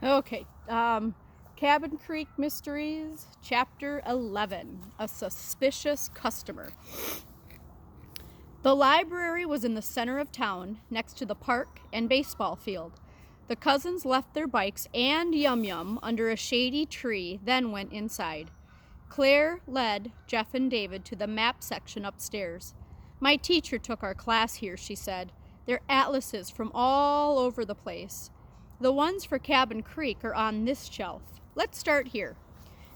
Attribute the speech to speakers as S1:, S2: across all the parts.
S1: Okay, Cabin Creek Mysteries, Chapter 11, A Suspicious Customer. The library was in the center of town, next to the park and baseball field. The cousins left their bikes and Yum Yum under a shady tree, then went inside. Claire led Jeff and David to the map section upstairs. "My teacher took our class here," she said. "They're atlases from all over the place. The ones for Cabin Creek are on this shelf. Let's start here."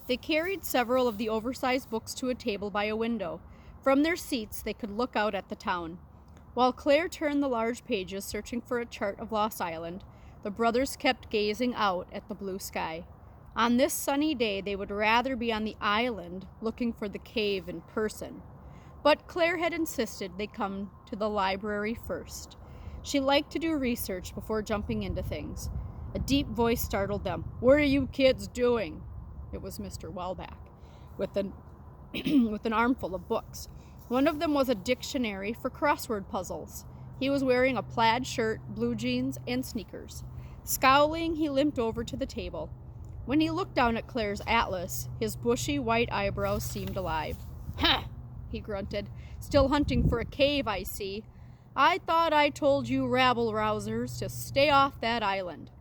S1: They carried several of the oversized books to a table by a window. From their seats, they could look out at the town. While Claire turned the large pages, searching for a chart of Lost Island, the brothers kept gazing out at the blue sky. On this sunny day, they would rather be on the island looking for the cave in person. But Claire had insisted they come to the library first. She liked to do research before jumping into things. A deep voice startled them. "What are you kids doing?" It was Mr. Welbeck, with an armful of books. One of them was a dictionary for crossword puzzles. He was wearing a plaid shirt, blue jeans, and sneakers. Scowling, he limped over to the table. When he looked down at Claire's atlas, his bushy white eyebrows seemed alive. "Huh!" he grunted. "Still hunting for a cave, I see. I thought I told you rabble-rousers to stay off that island."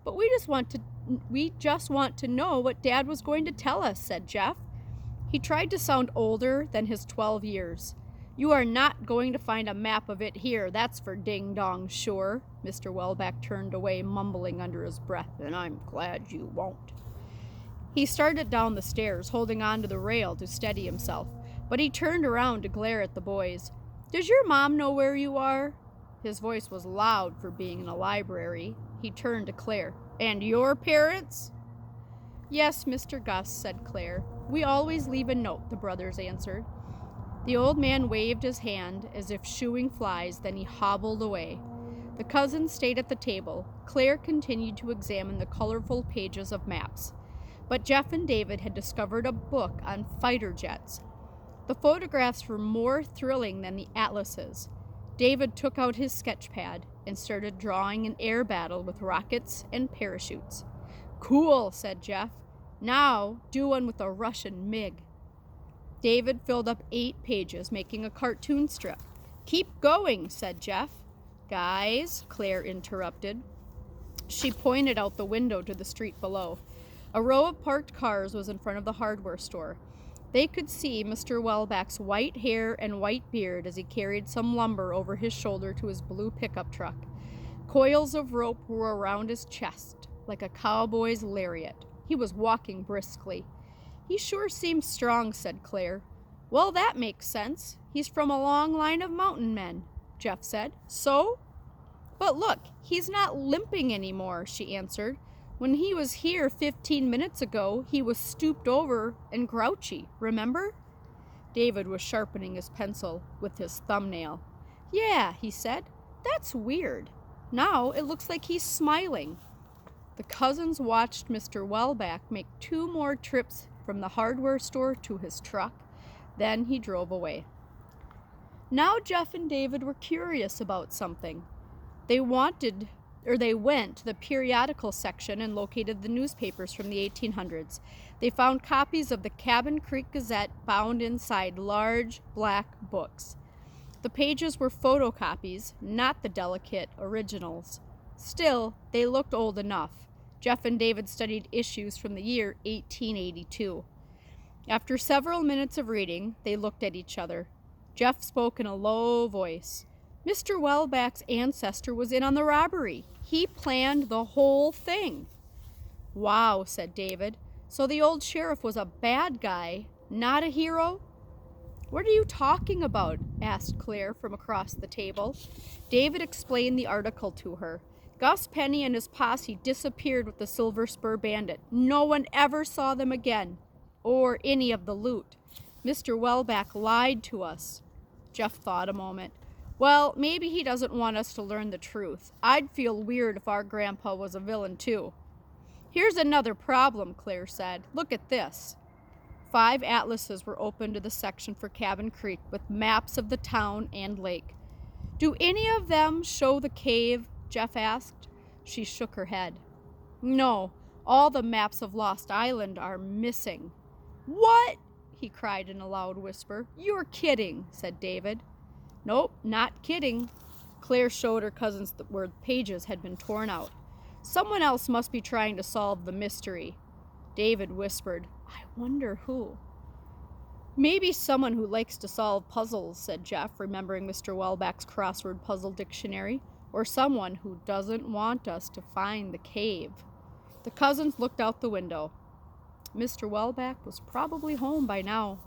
S1: "But we just want to know what Dad was going to tell us," said Jeff. He tried to sound older than his 12 years. "You are not going to find a map of it here, that's for ding-dong sure." Mr. Welbeck turned away, mumbling under his breath, "And I'm glad you won't." He started down the stairs, holding on to the rail to steady himself, but he turned around to glare at the boys. "Does your mom know where you are?" His voice was loud for being in a library. He turned to Claire. "And your parents?" "Yes, Mr. Gus," said Claire. "We always leave a note," the brothers answered. The old man waved his hand as if shooing flies, then he hobbled away. The cousins stayed at the table. Claire continued to examine the colorful pages of maps. But Jeff and David had discovered a book on fighter jets. The photographs were more thrilling than the atlases. David took out his sketch pad and started drawing an air battle with rockets and parachutes. "Cool," said Jeff. "Now do one with a Russian MiG." David filled up 8 pages, making a cartoon strip. "Keep going," said Jeff. "Guys," Claire interrupted. She pointed out the window to the street below. A row of parked cars was in front of the hardware store. They could see Mr. Welbeck's white hair and white beard as he carried some lumber over his shoulder to his blue pickup truck. Coils of rope were around his chest, like a cowboy's lariat. He was walking briskly. "He sure seems strong," said Claire. "Well, that makes sense. He's from a long line of mountain men," Jeff said. "So?" "But look, he's not limping anymore," she answered. "When he was here 15 minutes ago, he was stooped over and grouchy, remember?" David was sharpening his pencil with his thumbnail. "Yeah," he said. "That's weird. Now it looks like he's smiling." The cousins watched Mr. Welbeck make 2 more trips from the hardware store to his truck. Then he drove away. Now Jeff and David were curious about something. They went to the periodical section and located the newspapers from the 1800s. They found copies of the Cabin Creek Gazette bound inside large black books. The pages were photocopies, not the delicate originals. Still, they looked old enough. Jeff and David studied issues from the year 1882. After several minutes of reading, they looked at each other. Jeff spoke in a low voice. "Mr. Welbeck's ancestor was in on the robbery. He planned the whole thing." "Wow," said David. "So the old sheriff was a bad guy, not a hero?" "What are you talking about?" asked Claire from across the table. David explained the article to her. Gus Penny and his posse disappeared with the Silver Spur Bandit. No one ever saw them again, or any of the loot. Mr. Welbeck lied to us. Jeff thought a moment. "Well, maybe he doesn't want us to learn the truth. I'd feel weird if our grandpa was a villain too." "Here's another problem," Claire said. "Look at this." 5 atlases were open to the section for Cabin Creek with maps of the town and lake. "Do any of them show the cave?" Jeff asked. She shook her head. No, all the maps of Lost Island are missing. What? He cried in a loud whisper. You're kidding, said David. Nope, not kidding. Claire showed her cousins where pages had been torn out. Someone else must be trying to solve the mystery. David whispered, I wonder who. Maybe someone who likes to solve puzzles, said Jeff, remembering Mr. Welbeck's crossword puzzle dictionary, or someone who doesn't want us to find the cave. The cousins looked out the window. Mr. Welbeck was probably home by now.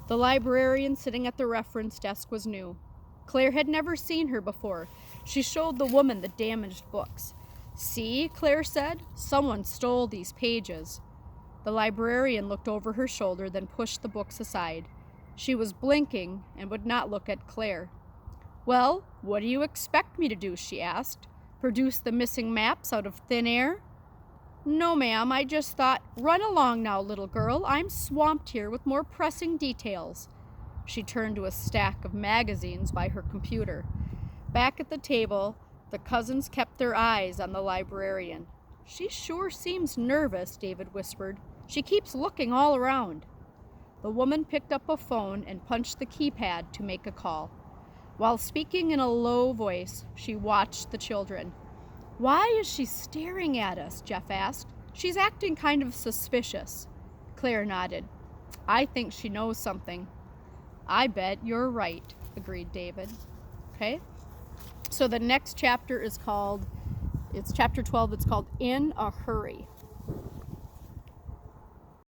S1: The librarian sitting at the reference desk was new. Claire had never seen her before. She showed the woman the damaged books. See, Claire said, someone stole these pages. The librarian looked over her shoulder, then pushed the books aside. She was blinking and would not look at Claire. Well, what do you expect me to do? She asked. Produce the missing maps out of thin air? No, ma'am, I just thought, run along now, little girl. I'm swamped here with more pressing details. She turned to a stack of magazines by her computer. Back at the table, the cousins kept their eyes on the librarian. She sure seems nervous, David whispered. She keeps looking all around. The woman picked up a phone and punched the keypad to make a call. While speaking in a low voice, she watched the children. Why is she staring at us? Jeff asked. She's acting kind of suspicious. Claire nodded. I think she knows something. I bet you're right, agreed David. Okay? So the next chapter is called, it's chapter 12, it's called In a Hurry.